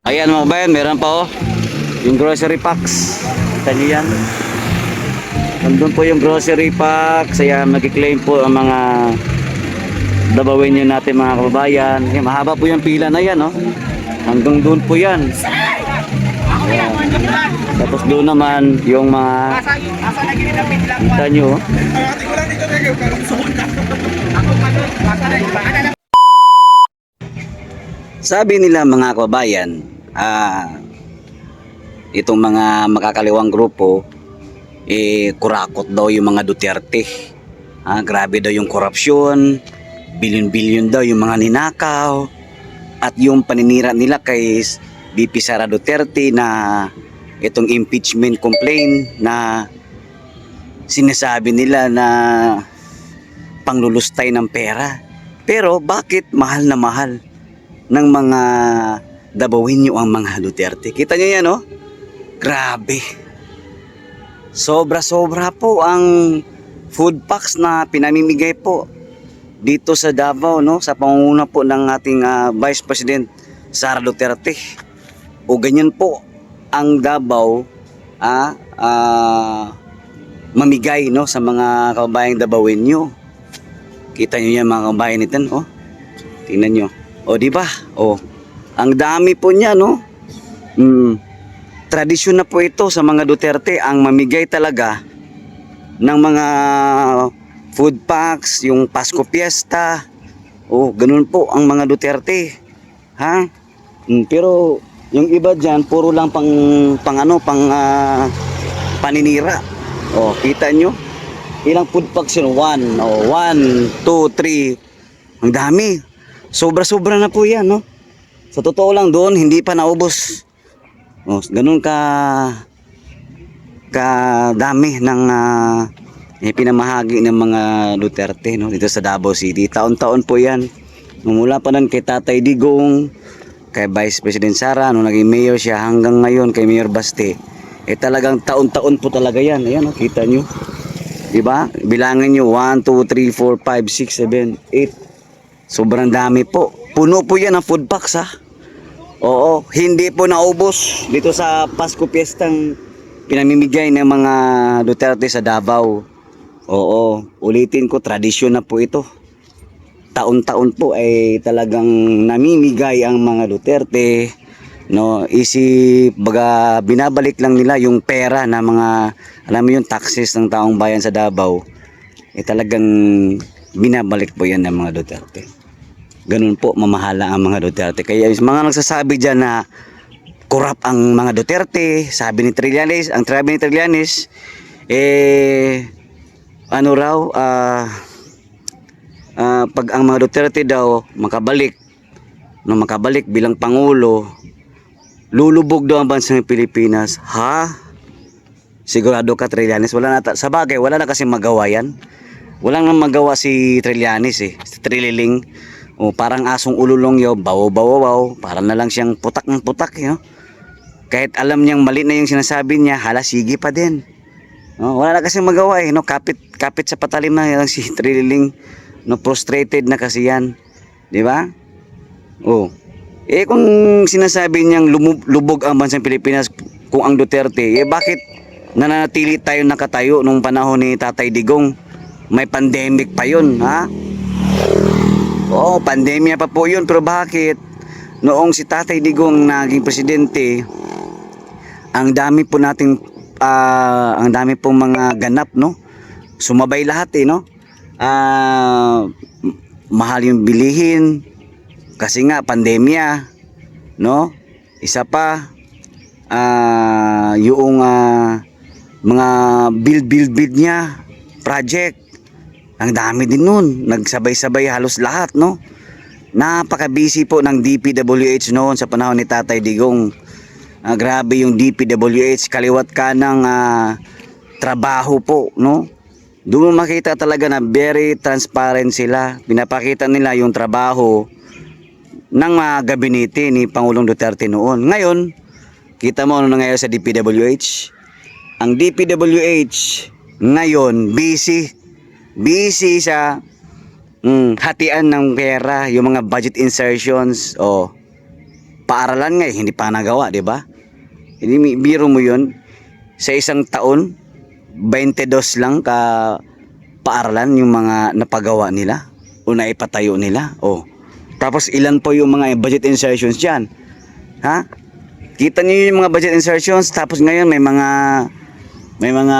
Ayan mga bayan, meron pa yung grocery packs. Kita nyo yan. Nandun po yung grocery packs. Ayan, mag-claim po ang mga dabawin nyo natin mga kababayan. Ayan, mahaba po yung pila na yan. Hanggang doon po yan. Ayan. Tapos doon naman yung mga kita nyo. Sabi nila mga kababayan, itong mga makakaliwang grupo, kurakot daw yung mga Duterte. Grabe daw yung korupsyon, bilyon-bilyon daw yung mga ninakaw, at yung paninira nila kay VP Sara Duterte na itong impeachment complaint na sinasabi nila na panglulustay ng pera. Pero bakit mahal na mahal ng mga dabawin nyo ang mga Duterte? Kita nyo yan, grabe. Sobra-sobra po ang food packs na pinamimigay po dito sa Davao, sa pangunguna po ng ating Vice President Sara Duterte. O ganyan po ang Davao mamigay sa mga kababayang dabawin nyo. Kita nyo yan mga kababayan natin, tingnan nyo. Di ba? Ang dami po niya, tradisyon na po ito sa mga Duterte ang mamigay talaga ng mga food packs, yung Pasko Fiesta. Ganun po ang mga Duterte. Pero yung iba diyan puro lang pang paninira. Kita nyo? Ilang food packs yun? 1, 2, 3. Ang dami. Sobra-sobra na po yan, Sa totoo lang doon, hindi pa naubos. Ganun dami ng pinamahagi ng mga Duterte, dito sa Davao City. Taon-taon po yan. Mula pa nun kay Tatay Digong, kay Vice President Sara, nung naging mayor siya, hanggang ngayon kay Mayor Baste. Talagang taon-taon po talaga yan. Ayan, kita nyo. Diba? Bilangin nyo, 1, 2, 3, 4, 5, 6, 7, 8. Sobrang dami po. Puno po yan ang food packs, hindi po naubos dito sa Pasko Fiestang pinamimigay ng mga Duterte sa Davao. Ulitin ko, tradisyon na po ito. Taon-taon po ay talagang namimigay ang mga Duterte. Baga binabalik lang nila yung pera na mga, alam mo yung taxes ng taong bayan sa Davao. Talagang binabalik po yan ng mga Duterte. Ganun po mamahala ang mga Duterte. Kaya yung mga nagsasabi dyan na corrupt ang mga Duterte, sabi ni Trillanes, pag ang mga Duterte daw makabalik bilang Pangulo, lulubog daw ang bansang Pilipinas. Sigurado ka, Trillanes? Sa bagay, wala na kasi magawa yan. Walang nang magawa si Trillanes, si Trililing. Parang asong ululong yun, bawo-bawo, parang na lang siyang putak ng putak, Kahit alam niyang mali na yung sinasabi niya, sige pa din. Wala na kasi magawa, kapit sa patalim na yung si Trililing. Frustrated na kasi yan. Di ba? Kung sinasabi niyang lubog ang bansang Pilipinas kung ang Duterte, bakit nananatili tayo nakatayo nung panahon ni Tatay Digong? May pandemic pa yun, pandemya pa po yun, pero bakit noong si Tatay Digong naging presidente, ang dami po mga ganap, sumabay lahat, mahal yung bilihin kasi nga pandemya, isa pa yung mga build niya project, ang dami din nun, nagsabay-sabay halos lahat, napaka-busy po ng DPWH noon sa panahon ni Tatay Digong. Grabe yung DPWH, kaliwat ka ng trabaho po, Doon mo makita talaga na very transparent sila. Pinapakita nila yung trabaho ng gabinete ni Pangulong Duterte noon. Ngayon, kita mo ano nangyayari sa DPWH? Ang DPWH ngayon busy sa hatian ng pera, yung mga budget insertions. paaralan nga hindi pa nagawa, di ba? Hindi biro mo 'yun, sa isang taon 22 lang ka paaralan yung mga napagawa nila o naipatayo nila. Oh. Tapos ilan po yung mga budget insertions diyan? Ha? Kita niyo yung mga budget insertions, tapos ngayon may mga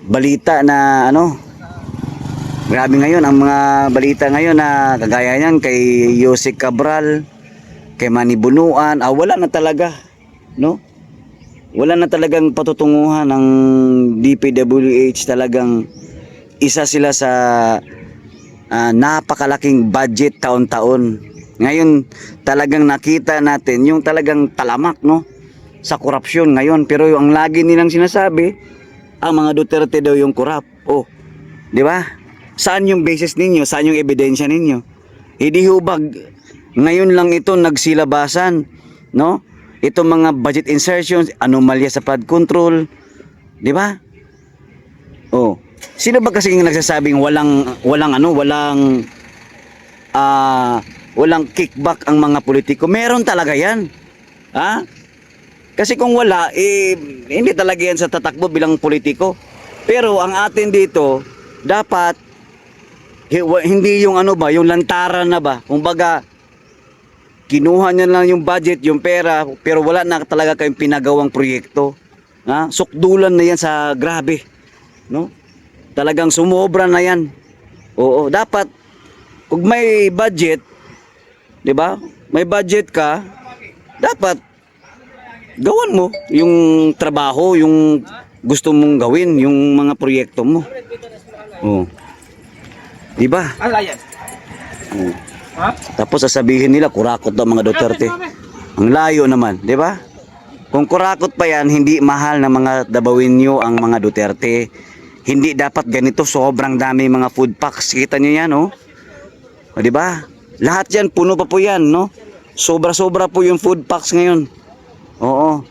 balita na ano, grabe ngayon ang mga balita ngayon na kagaya niyan kay Jose Cabral, kay Manny Bunuan, wala na talaga, no? Wala na talagang patutunguhan ng DPWH, talagang isa sila sa napakalaking budget taon-taon. Ngayon talagang nakita natin yung talagang talamak, no, sa korupsyon ngayon. Pero ang lagi nilang sinasabi, ang mga Duterte daw yung korap. Oh, di ba? Saan yung basis ninyo? Saan yung ebidensya ninyo? Hindi hubag ngayon lang ito nagsilabasan, no? Ito mga budget insertions, anomalya sa flood control, di ba? Oh, sino ba kasi nagsasabing walang kickback ang mga politiko? Meron talaga 'yan. Ha? Kasi kung wala, hindi talaga yan sa tatakbo bilang politiko. Pero ang atin dito, dapat hindi yung yung lantaran na ba. Kumbaga, kinuha niya lang yung budget, yung pera, pero wala na talaga kayong pinagawang proyekto. Ha? Sukdulan na yan sa grabe. No? Talagang sumobra na yan. Oo, dapat kung may budget, 'di ba? May budget ka, dapat gawan mo yung trabaho, yung gusto mong gawin, yung mga proyekto mo. Oh. 'Di ba? Oh. Tapos sasabihin nila kurakot daw mga Duterte. Ang layo naman, 'di ba? Kung kurakot pa yan, hindi mahal ng mga Dabawinyo ang mga Duterte. Hindi dapat ganito, sobrang dami mga food packs. Kita niyo yan, oh. O, di ba? Lahat yan, puno pa po yan, no? Sobra-sobra po yung food packs ngayon. Oo.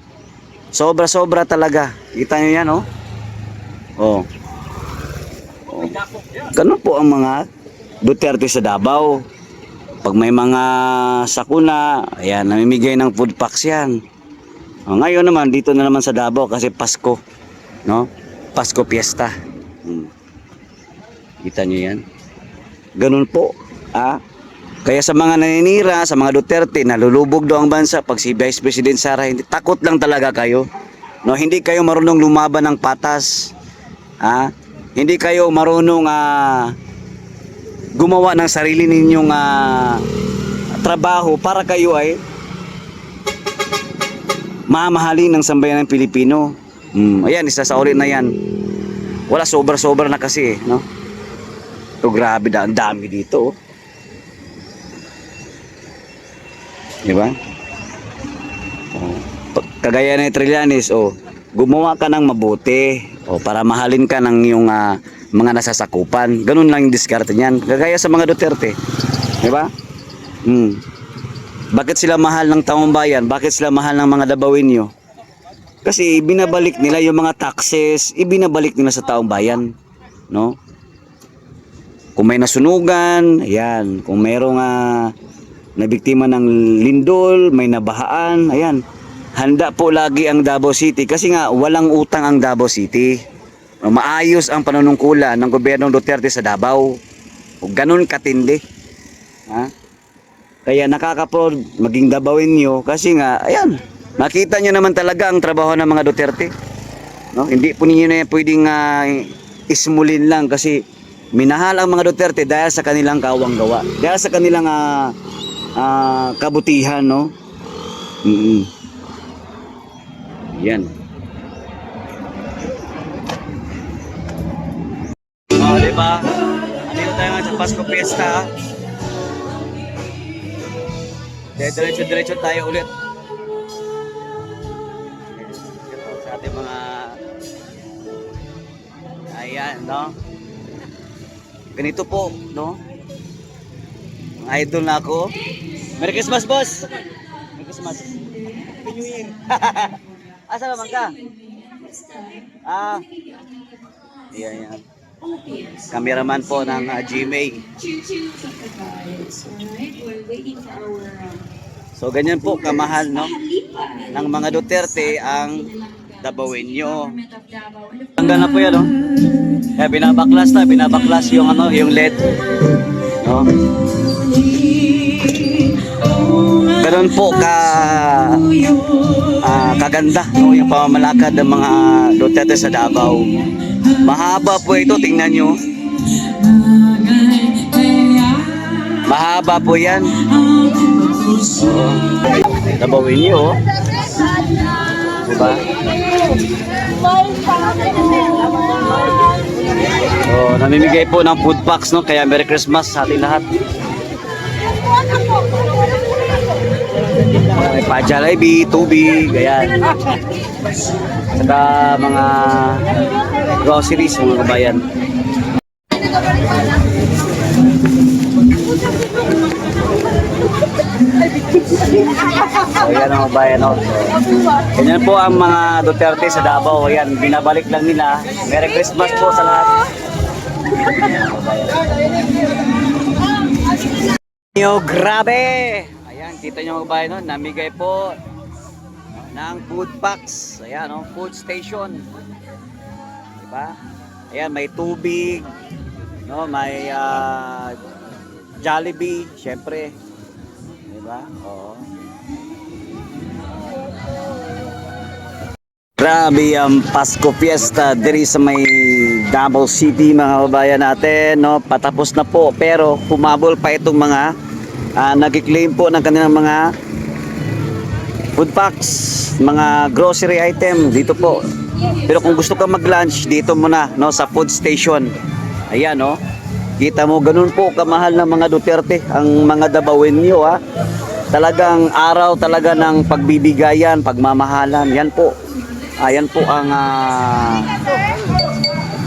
Sobra-sobra talaga. Kita niyo yan, oh. Oh. Oh. Ganun po ang mga Duterte sa Davao. Pag may mga sakuna, ayan, namimigay ng food packs yan. O, ngayon naman, dito na naman sa Davao kasi Pasko, no? Pasko Fiesta. Kita nyo yan? Ganun po. Kaya sa mga naninira, sa mga Duterte, nalulubog daw ang bansa pag si Vice President Sara, hindi, takot lang talaga kayo. No, hindi kayo marunong lumaban ng patas. Hindi kayo marunong gumawa ng sarili ninyong trabaho para kayo ay mamahalin ng sambayan ng Pilipino. Ayan, isa sa ulit na yan. Wala, sobra-sobra na kasi, no? Ito, grabe ang dami dito, oh. Diba? Kagaya ng Trillanes, gumawa ka ng mabuti, para mahalin ka ng yung mga nasasakupan. Ganun lang yung diskarte niyan. Kagaya sa mga Duterte, diba? Bakit sila mahal ng taong bayan? Bakit sila mahal ng mga Dabawinyo? Kasi binabalik nila yung mga taxes, ibinabalik nila sa taong bayan, no? Kung may nasunugan, ayan, kung mayroong nabiktima ng lindol, may nabahaan, ayan, handa po lagi ang Davao City kasi nga walang utang ang Davao City. Maayos ang panunungkulan ng gobyernong Duterte sa Davao. O ganun katindi. Kaya nakaka-proud maging Dabawinyo kasi nga, ayan, nakita nyo naman talaga ang trabaho ng mga Duterte. No? Hindi po ninyo na pwedeng ismulin lang kasi minahal ang mga Duterte dahil sa kanilang kawang gawa. Dahil sa kanilang kabutihan, no? Yan. Diba? Dito tayo nga sa Pasko Fiesta. Diretso-diretso tayo ulit. Sa ating mga ayan, no? Ganito po, no? Mga idol na ako. Merry Christmas, boss! Merry Christmas. Happy New Year! Asa naman ka? Ayan, yan. Cameraman po ng GMA. So ganyan po kamahal, no, ng mga Duterte ang Dabawenyo. Hanggang na po yan, no? Kaya binabaklas yung ano, yung LED. No? Ganun po kaganda, no, yung pamamalakad ng mga Duterte sa Davao. Mahaba po ito, tingnan nyo. Mahaba po yan. Dabawenyo, oh. Diba? So, namimigay po ng food packs, no? Kaya Merry Christmas sa ating lahat. May pa-Jollibee, tubig, ayan. Saka mga groceries, mga kabayan. So, ayan ang kabayan, no? Ganyan po ang mga Duterte sa Davao. Ayan, binabalik lang nila. Merry Christmas po sa lahat. Yo, grabe! Ayan, kita nyo mga kabayan, no? Namigay po ng food packs. Ayan, no? Food station. Diba? Ayan, may tubig, no? May Jollibee, syempre. Diba? Oo. Grabe ang Pasko Fiesta diri sa may Davao City, mga kabayan natin, no? Patapos na po, pero humabol pa itong mga nag-claim po ng kanilang mga food packs, mga grocery item dito po. Pero kung gusto ka mag-lunch, dito muna, no, sa food station. Ayan, no? Kita mo, ganun po kamahal ng mga Duterte ang mga Dabawenyo, ha. Talagang araw talaga ng pagbibigayan, pagmamahalan. Yan po. Ayan po ang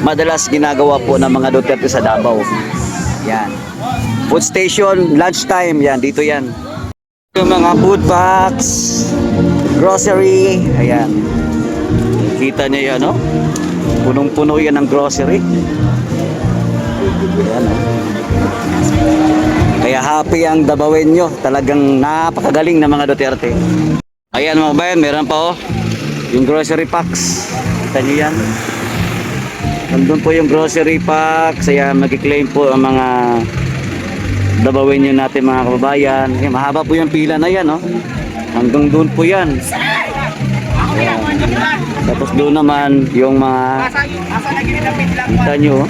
madalas ginagawa po ng mga Duterte sa Davao. Yan. Food station, lunchtime, yan, dito yan. Yung mga food packs, grocery, ayan. Kita niyo yan, no? Punong-puno yan ng grocery. Ayan, no? Kaya happy ang Dabawenyo. Talagang napakagaling na mga Duterte. Ayan mga bayan, meron pa, oh, yung grocery packs. Kita niyo yan. Nandun po yung grocery packs. Kaya mag-claim po ang mga Dabawenyo natin, mga kababayan. Ayan, mahaba po yung pila na yan, no? Hanggang doon po yan. Ayan. Tapos doon naman yung mga kita nyo.